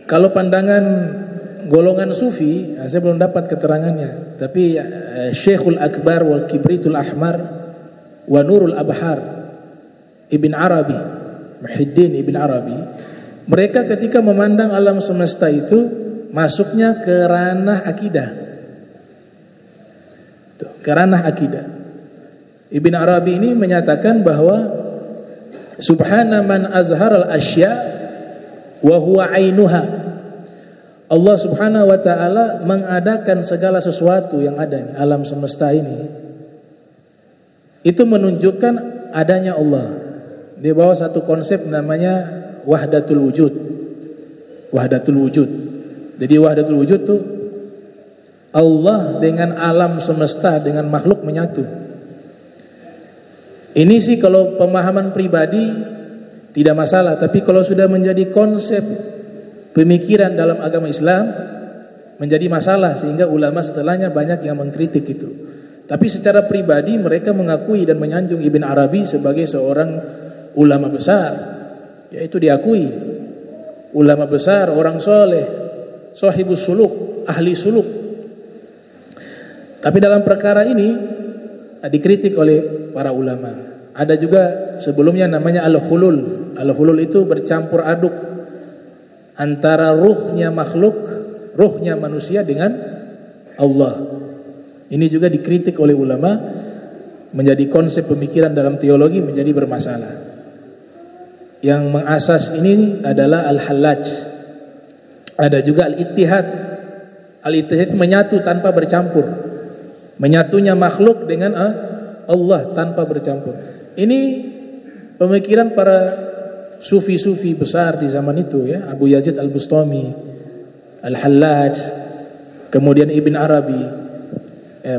Kalau pandangan golongan sufi, saya belum dapat keterangannya, tapi Syekhul Akbar wal Kibritul Ahmar wa Nurul Abhar Ibn Arabi, Muhyiddin Ibn Arabi, mereka ketika memandang alam semesta itu masuknya ke ranah akidah. Ke ranah akidah. Ibn Arabi ini menyatakan bahwa subhana man azharal asya wa huwa ainuha. Allah Subhanahu wa taala mengadakan segala sesuatu yang ada di alam semesta ini. Itu menunjukkan adanya Allah. Di bawah satu konsep namanya wahdatul wujud. Wahdatul wujud. Jadi wahdatul wujud tuh Allah dengan alam semesta, dengan makhluk menyatu. Ini sih kalau pemahaman pribadi tidak masalah, tapi kalau sudah menjadi konsep pemikiran dalam agama Islam menjadi masalah, sehingga ulama setelahnya banyak yang mengkritik itu. Tapi secara pribadi mereka mengakui dan menyanjung Ibn Arabi sebagai seorang ulama besar, yaitu diakui ulama besar, orang soleh, sahibus suluk, ahli suluk. Tapi dalam perkara ini dikritik oleh para ulama. Ada juga sebelumnya namanya al-hulul. Al-hulul itu bercampur aduk antara ruhnya makhluk, ruhnya manusia dengan Allah. Ini juga dikritik oleh ulama, menjadi konsep pemikiran dalam teologi menjadi bermasalah. Yang mengasas ini adalah al-hallaj. Ada juga al-ittihad. Al-ittihad menyatu tanpa bercampur. Menyatunya makhluk dengan Allah tanpa bercampur. Ini pemikiran para sufi-sufi besar di zaman itu, ya, Abu Yazid Al-Bustami, Al-Hallaj, kemudian Ibn Arabi.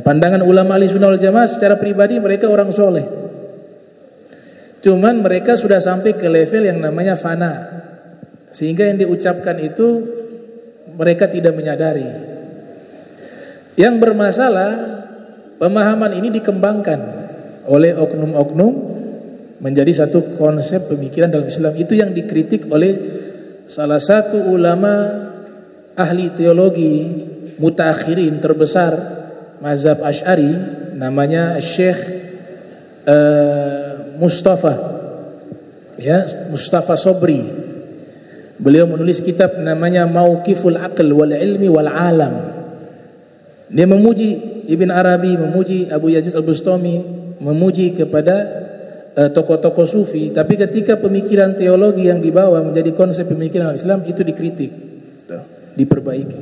Pandangan ulama Ahlussunnah wal Jamaah secara pribadi mereka orang soleh. Cuman mereka sudah sampai ke level yang namanya fana, sehingga yang diucapkan itu mereka tidak menyadari. Yang bermasalah, pemahaman ini dikembangkan oleh oknum-oknum menjadi satu konsep pemikiran dalam Islam. Itu yang dikritik oleh salah satu ulama ahli teologi mutaakhirin terbesar mazhab Asy'ari, namanya Syekh Mustafa, ya, Mustafa Sobri. Beliau menulis kitab namanya Mauqiful Aql wal Ilmi wal Alam. Dia memuji Ibn Arabi, memuji Abu Yazid Al-Bustami, memuji kepada tokoh-tokoh sufi, tapi ketika pemikiran teologi yang dibawa menjadi konsep pemikiran Islam itu dikritik, diperbaiki.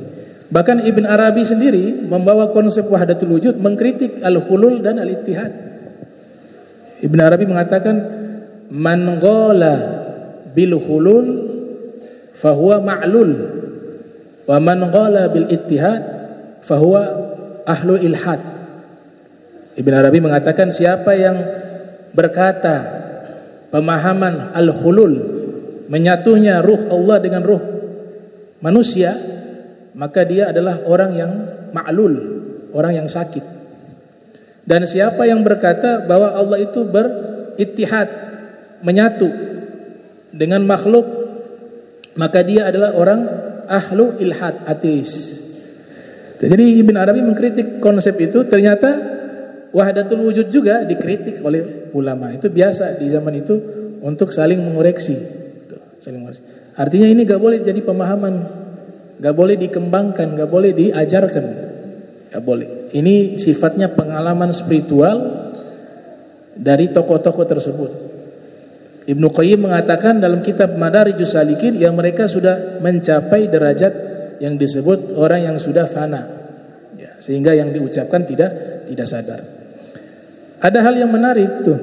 Bahkan Ibn Arabi sendiri membawa konsep wahdatul wujud, mengkritik al-hulul dan al-ittihad. Ibn Arabi mengatakan man qala bil hulul fahuwa ma'lul wa man qala bil ittihad fahuwa ahlu ilhad. Ibn Arabi mengatakan siapa yang berkata pemahaman al-hulul, menyatunya ruh Allah dengan ruh manusia, maka dia adalah orang yang ma'lul, orang yang sakit. Dan siapa yang berkata bahwa Allah itu berittihad, menyatu dengan makhluk, maka dia adalah orang ahlu ilhad, ateis. Jadi Ibn Arabi mengkritik konsep itu. Ternyata wahdatul wujud juga dikritik oleh ulama. Itu biasa di zaman itu untuk saling mengoreksi. Artinya ini gak boleh jadi pemahaman, gak boleh dikembangkan, gak boleh diajarkan, gak boleh. Ini sifatnya pengalaman spiritual dari tokoh-tokoh tersebut. Ibnu Qayyim mengatakan dalam kitab Madarijus Salikin yang mereka sudah mencapai derajat yang disebut orang yang sudah fana, ya, sehingga yang diucapkan tidak sadar. Ada hal yang menarik tuh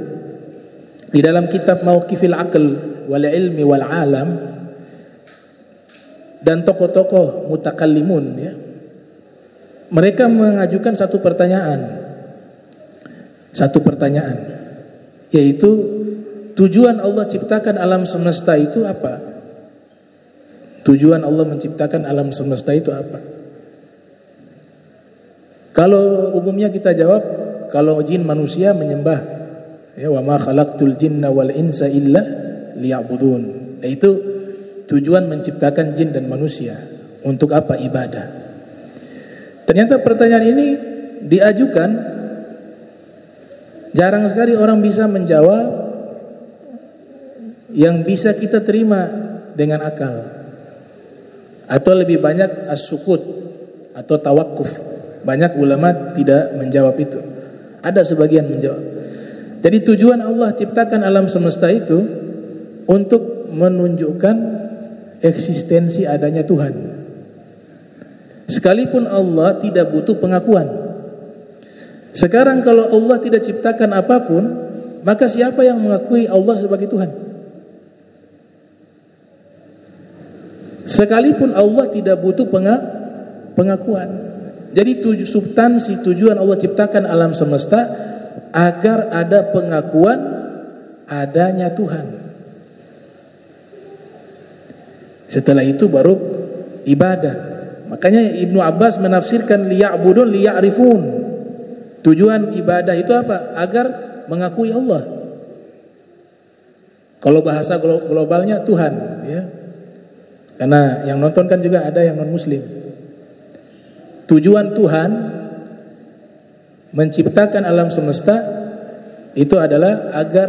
di dalam kitab Mauqifil Aql wal Ilmi wal Alam, dan tokoh-tokoh mutakallimun, ya, mereka mengajukan satu pertanyaan, yaitu tujuan Allah ciptakan alam semesta itu apa? Tujuan Allah menciptakan alam semesta itu apa? Kalau umumnya kita jawab, kalau jin manusia menyembah Ya, wa ma khalaqtul jinna wal insa illa liya'budun. Nah, itu tujuan menciptakan jin dan manusia. Untuk apa? Ibadah. Ternyata pertanyaan ini diajukan, jarang sekali orang bisa menjawab yang bisa kita terima dengan akal. Atau lebih banyak as-sukut atau tawakuf. Banyak ulama tidak menjawab itu. Ada sebagian menjawab. Jadi tujuan Allah ciptakan alam semesta itu untuk menunjukkan eksistensi adanya Tuhan. Sekalipun Allah tidak butuh pengakuan. Sekarang kalau Allah tidak ciptakan apapun, maka siapa yang mengakui Allah sebagai Tuhan? Sekalipun Allah tidak butuh pengakuan. Jadi substansi tujuan Allah ciptakan alam semesta agar ada pengakuan adanya Tuhan. Setelah itu baru ibadah. Makanya Ibnu Abbas menafsirkan liya'budun liya'rifun. Tujuan ibadah itu apa? Agar mengakui Allah. Kalau bahasa globalnya Tuhan, ya. Karena yang nonton kan juga ada yang non-muslim. Tujuan Tuhan menciptakan alam semesta itu adalah agar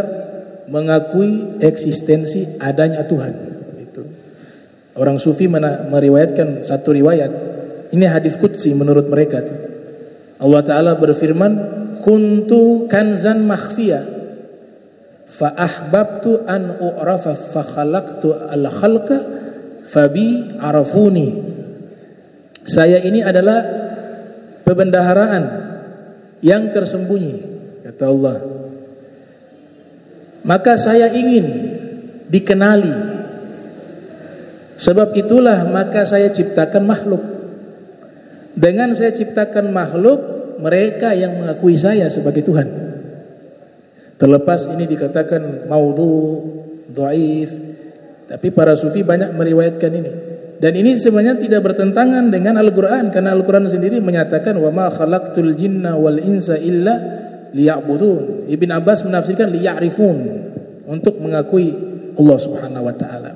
mengakui eksistensi adanya Tuhan. Itu. Orang sufi meriwayatkan satu riwayat. Ini hadis qudsi menurut mereka. Allah Ta'ala berfirman, kuntu kanzan makhfiya fa ahbabtu an u'rafa fa khalaqtu al-khalqa fabi arafuni. Saya ini adalah pembendaharaan yang tersembunyi, kata Allah. Maka saya ingin dikenali. Sebab itulah maka saya ciptakan makhluk. Dengan saya ciptakan makhluk, mereka yang mengakui saya sebagai Tuhan. Terlepas ini dikatakan maudhu, dhaif, tapi para sufi banyak meriwayatkan ini. Dan ini sebenarnya tidak bertentangan dengan Al-Quran, karena Al-Quran sendiri menyatakan wa ma khalaqtul jinna wal insa illa liya'budun. Ibn Abbas menafsirkan liya'rifun, untuk mengakui Allah Subhanahu wa taala.